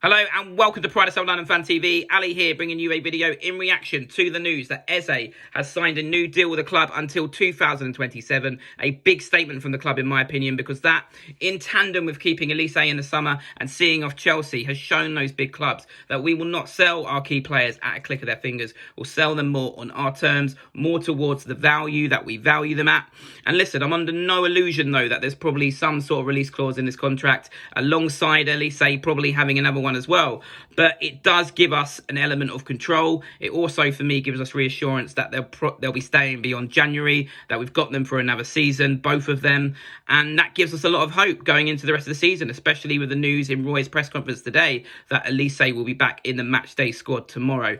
Hello and welcome to Pride of South London Fan TV. Ali here bringing you a video in reaction to the news that Eze has signed a new deal with the club until 2027. A big statement from the club in my opinion, because that, in tandem with keeping Elise in the summer and seeing off Chelsea, has shown those big clubs that we will not sell our key players at a click of their fingers. We'll sell them more on our terms, more towards the value that we value them at. And listen, I'm under no illusion though that there's probably some sort of release clause in this contract, alongside Elise probably having another one as well, but it does give us an element of control. It also, for me, gives us reassurance that they'll be staying beyond January, that we've got them for another season, both of them, and that gives us a lot of hope going into the rest of the season, especially with the news in Roy's press conference today that Elise will be back in the matchday squad tomorrow.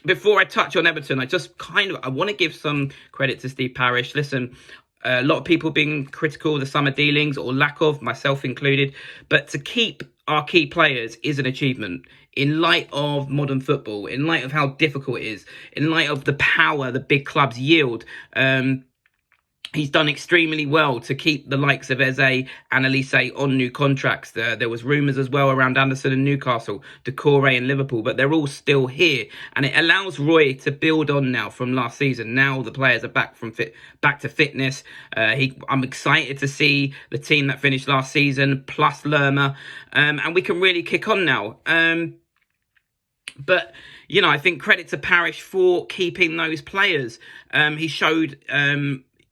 Before I touch on Everton, I want to give some credit to Steve Parish. Listen, a lot of people being critical of the summer dealings, or lack of, myself included, but to keep our key players is an achievement in light of modern football, in light of how difficult it is, in light of the power the big clubs yield. He's done extremely well to keep the likes of Eze and Elise on new contracts. There was rumours as well around Anderson and Newcastle, Doucouré and Liverpool, but they're all still here. And it allows Roy to build on now from last season. Now the players are back to fitness. I'm excited to see the team that finished last season, plus Lerma. And we can really kick on now. But, you know, I think credit to Parish for keeping those players. He showed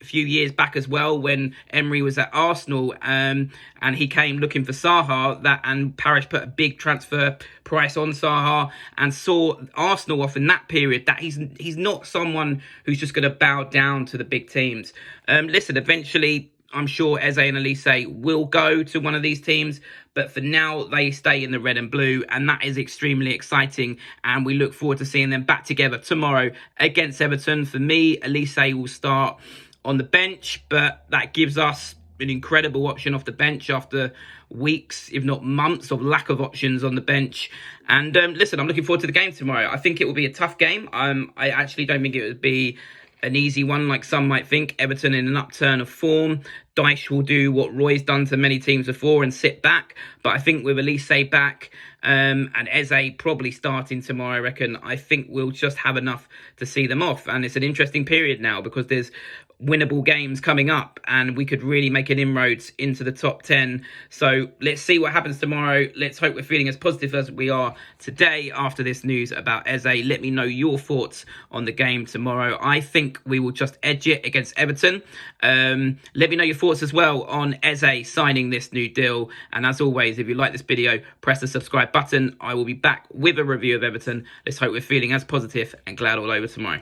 a few years back as well when Emery was at Arsenal, and he came looking for Zaha, and Parish put a big transfer price on Zaha and saw Arsenal off in that period, that he's not someone who's just going to bow down to the big teams. Listen, eventually I'm sure Eze and Elise will go to one of these teams, but for now they stay in the red and blue, and that is extremely exciting, and we look forward to seeing them back together tomorrow against Everton. For me, Elise will start on the bench, but that gives us an incredible option off the bench after weeks, if not months, of lack of options on the bench. And listen, I'm looking forward to the game tomorrow. I think it will be a tough game. I actually don't think it would be an easy one like some might think. Everton in an upturn of form. Dyche will do what Roy's done to many teams before and sit back. But I think with Elise back and Eze probably starting tomorrow, I reckon, I think we'll just have enough to see them off. And it's an interesting period now because there's winnable games coming up and we could really make an inroads into the top 10. So let's see what happens tomorrow. Let's hope we're feeling as positive as we are today after this news about Eze. Let me know your thoughts on the game tomorrow. I think we will just edge it against Everton. Let me know your thoughts as well on Eze signing this new deal. And as always, if you like this video, press the subscribe button. I will be back with a review of Everton. Let's hope we're feeling as positive and glad all over tomorrow.